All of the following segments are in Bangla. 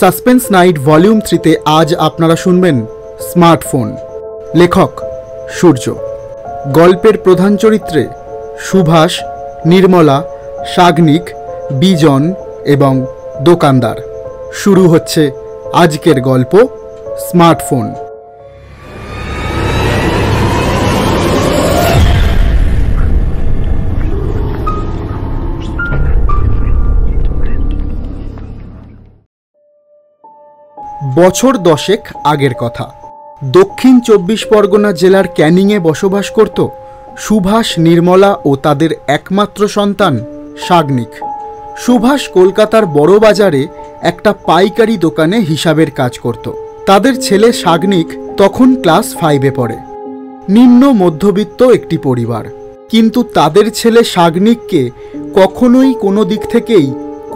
সাসপেন্স নাইট ভলিউম 3-তে আজ আপনারা শুনবেন স্মার্টফোন। লেখক সূর্য। গল্পের প্রধান চরিত্রে সুভাষ, নির্মলা, সাগ্নিক, বিজন এবং দোকানদার। শুরু হচ্ছে আজকের গল্প স্মার্টফোন। বছর 10 আগের কথা। দক্ষিণ 24 পরগনা জেলার ক্যানিংয়ে বসবাস করত সুভাষ, নির্মলা ও তাদের একমাত্র সন্তান সাগ্নিক। সুভাষ কলকাতার বড় বাজারে একটা পাইকারি দোকানে হিসাবের কাজ করত। তাদের ছেলে সাগ্নিক তখন ক্লাস 5-এ পড়ে। নিম্ন মধ্যবিত্ত একটি পরিবার, কিন্তু তাদের ছেলে সাগ্নিককে কখনোই কোনো দিক থেকেই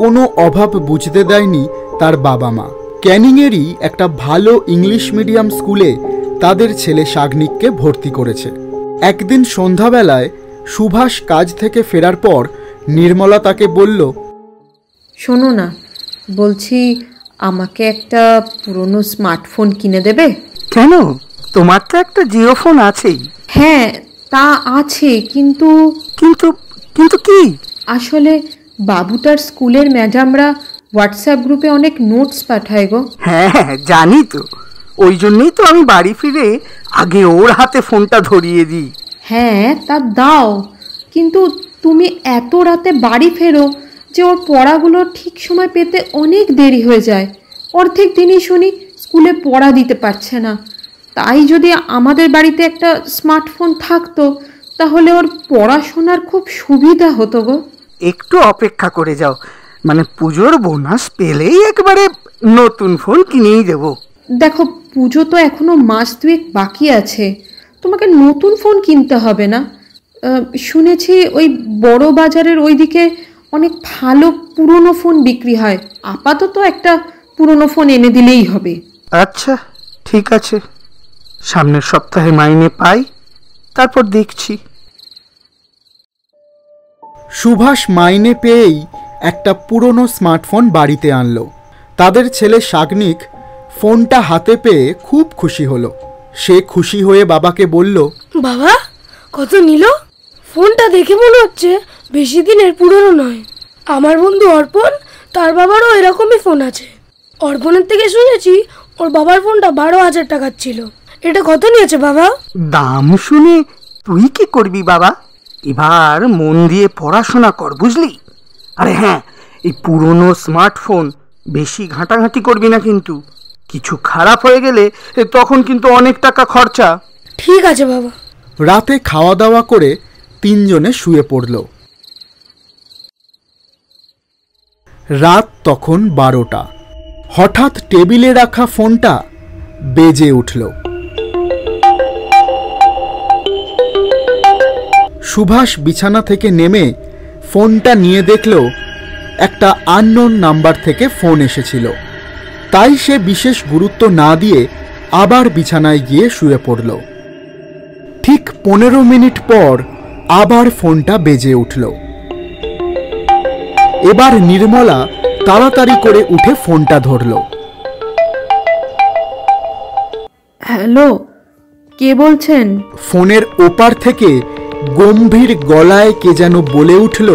কোনো অভাব বুঝতে দেয়নি তার বাবা মা। ক্যানিংয়েরই একটা ভালো ইংলিশ মিডিয়াম স্কুলে তাদের ছেলে সাগ্নিককে ভর্তি করেছে। একদিন সন্ধ্যাবেলায় সুভাষ কাজ থেকে ফেরার পর নির্মলা তাকে বলল, শোনো না, বলছি আমাকে একটা পুরনো স্মার্টফোন কিনে দেবে? কেন? তোমার তো একটা জিও ফোন আছেই। হ্যাঁ, তা আছে, কিন্তু কিন্তু কিন্তু কি? আসলে বাবুটার স্কুলের ম্যাডামরা হোয়াটসঅ্যাপ গ্রুপে অনেক নোটস পাঠায় গো। হ্যাঁ জানি তো, ওই জন্যই তো আমি বাড়ি ফিরে আগে ওর হাতে ফোনটা ধরিয়ে দিই। হ্যাঁ তা দাও, কিন্তু তুমি এত রাতে বাড়ি ফেরো যে ওর পড়াগুলো ঠিক সময় পেতে অনেক দেরি হয়ে যায়। অর্ধেক দিনই শুনি স্কুলে পড়া দিতে পারছে না। তাই যদি আমাদের বাড়িতে একটা স্মার্টফোন থাকতো তাহলে ওর পড়াশোনার খুব সুবিধা হতো গো। একটু অপেক্ষা করে যাও, মানে পুজোর বোনাস পেলেই একবারে নতুন ফোন কিনেই দেবো। দেখো, পুজো তো এখনো মাস 2 বাকি আছে, তোমাকে নতুন ফোন কিনতে হবে না। শুনেছি ওই বড় বাজারের ওইদিকে অনেক ভালো পুরনো ফোন বিক্রি হয়। আপাতত একটা পুরনো ফোন এনে দিলেই হবে। আচ্ছা ঠিক আছে, সামনের সপ্তাহে মাইনে পাই, তারপর দেখছি। সুভাষ মাইনে পেয়েই একটা পুরনো স্মার্টফোন বাড়িতে আনলো। তাদের ছেলে সাগ্নিক ফোনটা হাতে পেয়ে খুব খুশি হলো। সে খুশি হয়ে বাবাকে বলল, বাবা কত নিল? ফোনটা দেখে মনে হচ্ছে বেশি দিনের পুরনো নয়। আমার বন্ধু অর্পণ, তার বাবারও এরকমই ফোন আছে। অর্পণের থেকে শুনেছি ওর বাবার ফোনটা 12,000 টাকার ছিল। এটা কত নিয়েছে বাবা? দাম শুনে তুই কি করবি বাবা? এবার মন দিয়ে পড়াশোনা কর, বুঝলি? আরে হ্যাঁ, এই পুরনো স্মার্টফোন বেশি ঘাঁটাঘাঁটি করবি না, কিন্তু কিছু খারাপ হয়ে গেলে তখন কিন্তু অনেক টাকা খরচা। ঠিক আছে বাবা। রাতে খাওয়া দাওয়া করে 3 জনে শুয়ে পড়ল। রাত তখন 12টা। হঠাৎ টেবিলে রাখা ফোনটা বেজে উঠল। সুভাষ বিছানা থেকে নেমে ফোনটা নিয়ে দেখল একটা আননোন নাম্বার থেকে ফোন এসেছিল। তাই সে বিশেষ গুরুত্ব না দিয়ে আবার বিছানায় গিয়ে শুয়ে পড়ল। ঠিক 15 মিনিট পর আবার ফোনটা বেজে উঠল। এবার নির্মলা তাড়াতাড়ি করে উঠে ফোনটা ধরল। হ্যালো, কে বলছেন? ফোনের ওপার থেকে গম্ভীর গলায় কে যেন বলে উঠল,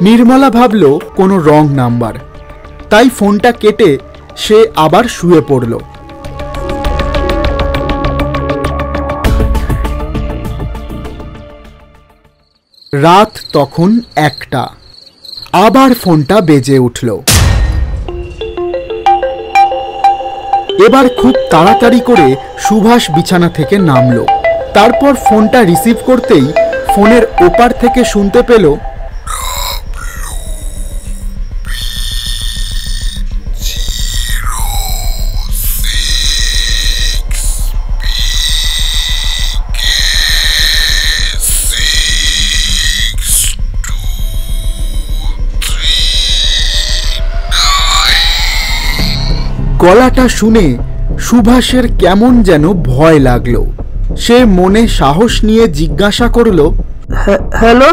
নির্মলা ভাবল কোনো রং নাম্বার, তাই ফোনটা কেটে সে আবার শুয়ে পড়ল। রাত তখন 1টা। আবার ফোনটা বেজে উঠল। এবার খুব তাড়াতাড়ি করে সুভাষ বিছানা থেকে নামল। তারপর ফোনটা রিসিভ করতেই ফোনের ওপার থেকে শুনতে পেল, গলাটা শুনে সুভাষের কেমন যেন ভয় লাগলো। সে মনে সাহস নিয়ে জিজ্ঞাসা করলো, হ্যালো,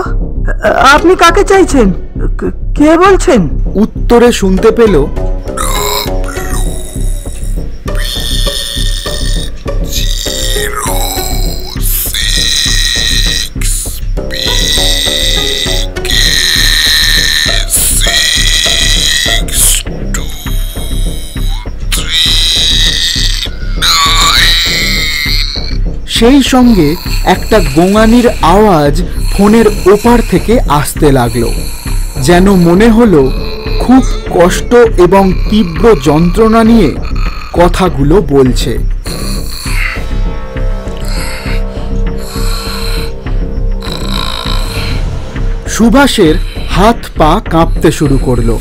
আপনি কাকে চাইছেন? কে বলছেন? উত্তরে শুনতে পেল, সেই সঙ্গে একটা গোঙানির আওয়াজ ফোনের ওপার থেকে আসতে লাগলো। যেন মনে হলো খুব কষ্ট এবং তীব্র যন্ত্রণা নিয়ে কথাগুলো বলছে। সুভাষের হাত পা কাঁপতে শুরু করলো।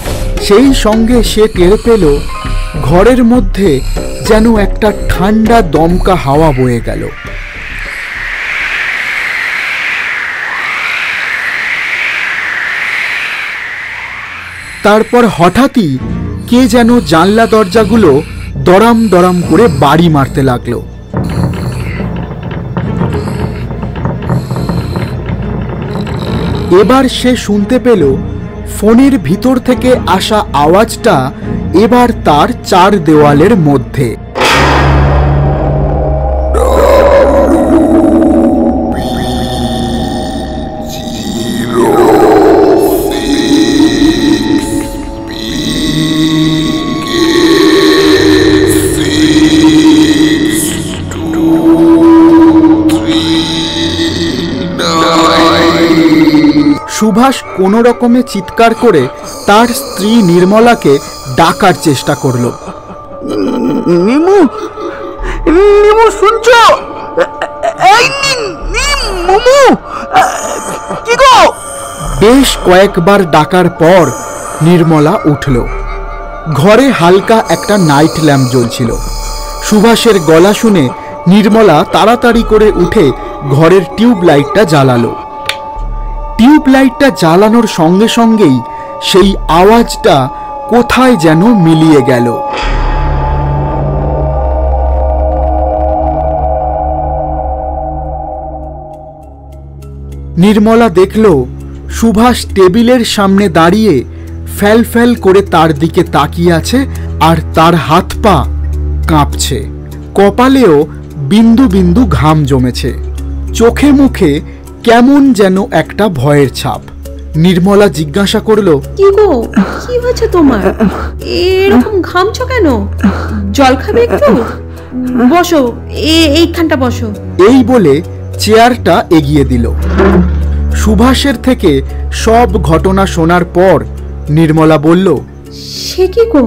সেই সঙ্গে সে টের পেল ঘরের মধ্যে যেন একটা ঠান্ডা দমকা হাওয়া বয়ে গেল। তারপর হঠাৎই কে যেন জানলা দরজাগুলো দরাম দরাম করে বাড়ি মারতে লাগলো। এবার সে শুনতে পেল ফোনের ভিতর থেকে আসা আওয়াজটা এবার তার চার দেওয়ালের মধ্যে। সুভাষ কোনো রকমে চিৎকার করে তার স্ত্রী নির্মলাকে ডাকার চেষ্টা করলো। নিমু, নিমু শুনছো? কি গো? বেশ কয়েকবার ডাকার পর নির্মলা উঠল। ঘরে হালকা একটা নাইট ল্যাম্প জ্বলছিল। সুভাষের গলা শুনে নির্মলা তাড়াতাড়ি করে উঠে ঘরের টিউব লাইটটা জ্বালালো। টিউব লাইটটা জ্বালানোর সঙ্গে সঙ্গেই সেই আওয়াজটা কোথায় যেন মিলিয়ে গেল। নির্মলা দেখল সুভাষ টেবিলের সামনে দাঁড়িয়ে ফ্যাল ফ্যাল করে তার দিকে তাকিয়ে আছে, আর তার হাত পা কাঁপছে। কপালেও বিন্দু বিন্দু ঘাম জমেছে। চোখে মুখে কেমন যেন একটা ভয়ের ছাপ। নির্মলা জিজ্ঞাসা করলো, কি গো, কি হয়েছে তোমার? এরকম ঘামছো কেন? জল খাবে একটু? বসো, এইখানটা বসো। এই বলে চেয়ারটা এগিয়ে দিল। সুভাষের থেকে সব ঘটনা শোনার পর নির্মলা বলল, সে কি গো,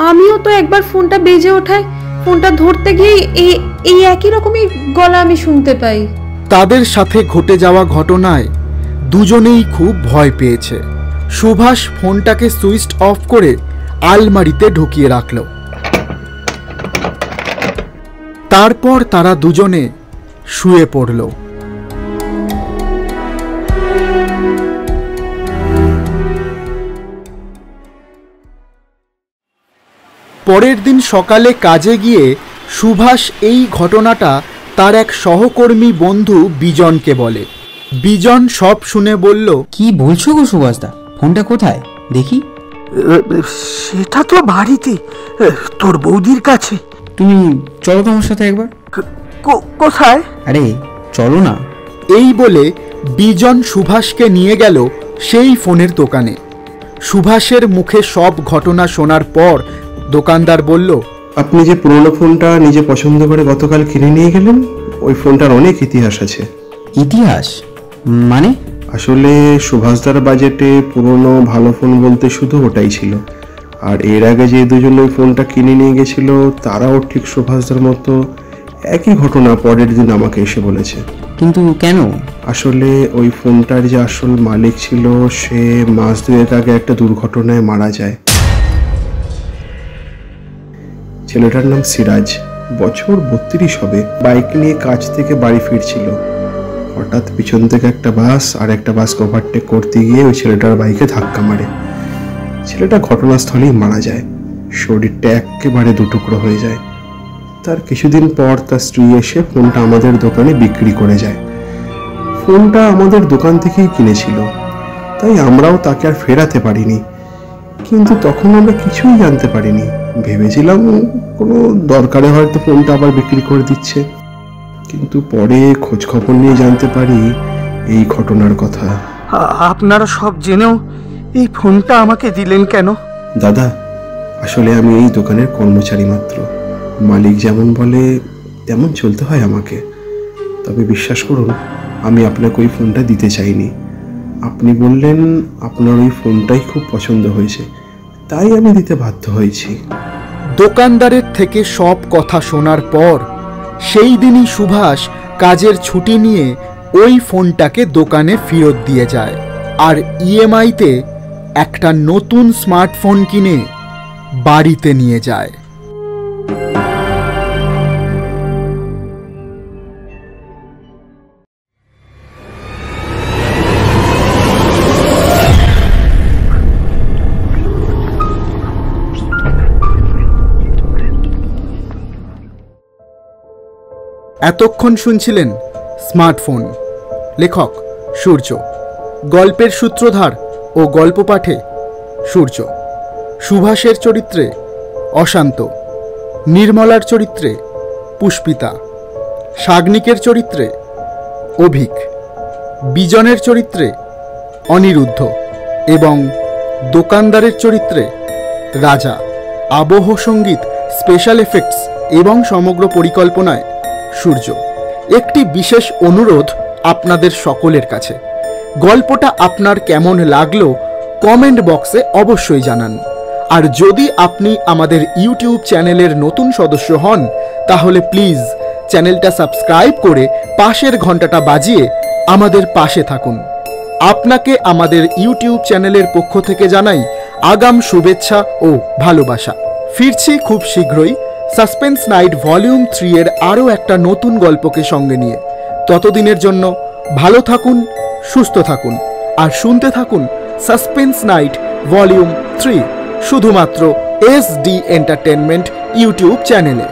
আমিও তো একবার ফোনটা বেজে ওঠায় ফোনটা ধরতে গিয়ে এই একই রকমই গলা আমি শুনতে পাই। তাদের সাথে ঘটে যাওয়া ঘটনায় দুজনেই খুব ভয় পেয়েছে। সুভাষ ফোনটাকে সুইচ অফ করে আলমারিতে ঢুকিয়ে রাখল। তারপর তারা দুজনে শুয়ে পড়ল। পরের দিন সকালে কাজে গিয়ে সুভাষ এই ঘটনাটা তার এক সহকর্মী বন্ধু বিজনকে বলে। বিজন সব শুনে বলল, কি বলছো গো সুভাষদা? ফোনটা কোথায় দেখি? সেটা তো বাড়িতে, তোর বৌদির কাছে। তুমি চলো তো আমার সাথে একবার। কোথায়? আরে চলো না। এই বলে বিজন সুভাষকে নিয়ে গেল সেই ফোনের দোকানে। সুভাষের মুখে সব ঘটনা শোনার পর দোকানদার বলল, আপনি যে পুরনো ফোনটা নিজে পছন্দ করে গতকাল কিনে নিয়ে গেলেন, ওই ফোনটার অনেক ইতিহাস আছে। ইতিহাস মানে? আসলে সুভাষদার বাজেটে পুরনো ভালো ফোন বলতে শুধু ওটাই ছিল। আর এর আগে যে দুজন ওই ফোনটা কিনে নিয়ে গেছিল তারাও ঠিক সুভাষদার মতো একই ঘটনা পরের দিন আমাকে এসে বলেছে। কিন্তু কেন? আসলে ওই ফোনটার যে আসল মালিক ছিল সে মাস দুয়েক আগে একটা দুর্ঘটনায় মারা যায়। ছেলেটার নাম সিরাজ, বছর 32 হবে। বাইক নিয়ে কাজ থেকে বাড়ি ফিরছিল। হঠাৎ পিছন থেকে একটা বাস আর একটা বাস ওভারটেক করতে গিয়ে ওই ছেলেটার বাইকে ধাক্কা মারে। ছেলেটা ঘটনাস্থলেই মারা যায়। শরীরটা একেবারে দুটুকরো হয়ে যায়। তার কিছুদিন পর তার স্ত্রী এসে ফোনটা আমাদের দোকানে বিক্রি করে যায়। ফোনটা আমাদের দোকান থেকেই কিনেছিল, তাই আমরাও তাকে আর ফেরাতে পারিনি। কিন্তু তখন আমরা কিছুই জানতে পারিনি, ভেবেছিলাম কোনো দরকারে হয়তো ফোনটা আবার বিক্রি করে দিচ্ছে। কিন্তু পরে খোঁজ খবর নিয়ে জানতে পারি এই ঘটনার কথা। আপনারা সব জেনেও এই ফোনটা আমাকে দিলেন কেন? দাদা, আসলে আমি এই দোকানের কর্মচারী মাত্র। মালিক যেমন বলে তেমন চলতে হয় আমাকে। তবে বিশ্বাস করুন, আমি আপনাকে ওই ফোনটা দিতে চাইনি। আপনি বললেন আপনার ওই ফোনটাই খুব পছন্দ হয়েছে, তাই আমি দিতে বাধ্য হয়েছি। দোকানদারের থেকে সব কথা শোনার পর সেই দিনই সুভাষ কাজের ছুটি নিয়ে ওই ফোনটাকে দোকানে ফেরত দিয়ে যায় আর ইএমআইতে একটা নতুন স্মার্টফোন কিনে বাড়িতে নিয়ে যায়। এতক্ষণ শুনছিলেন স্মার্টফোন, লেখক সূর্য, গল্পের সূত্রধার ও গল্প পাঠে সূর্য, সুভাষের চরিত্রে অশান্ত, নির্মলার চরিত্রে পুষ্পিতা, সাগ্নিকের চরিত্রে অভিক, বিজনের চরিত্রে অনিরুদ্ধ এবং দোকানদারের চরিত্রে রাজা। আবহ সঙ্গীত, স্পেশাল এফেক্টস এবং সমগ্র পরিকল্পনায় সূর্য। একটি বিশেষ অনুরোধ আপনাদের সকলের কাছে, গল্পটা আপনার কেমন লাগলো কমেন্ট বক্সে অবশ্যই জানান। আর যদি আপনি আমাদের ইউটিউব চ্যানেলের নতুন সদস্য হন তাহলে প্লিজ চ্যানেলটা সাবস্ক্রাইব করে পাশের ঘন্টাটা বাজিয়ে আমাদের পাশে থাকুন। আপনাকে আমাদের ইউটিউব চ্যানেলের পক্ষ থেকে জানাই আগাম শুভেচ্ছা ও ভালোবাসা। ফিরছি খুব শীঘ্রই সাসপেন্স নাইট ভলিউম 3 এর আরও একটা নতুন গল্পকে সঙ্গে নিয়ে। ততদিনের জন্য ভালো থাকুন, সুস্থ থাকুন আর শুনতে থাকুন সাসপেন্স নাইট ভলিউম 3 শুধুমাত্র SD এন্টারটেনমেন্ট ইউটিউব চ্যানেলে।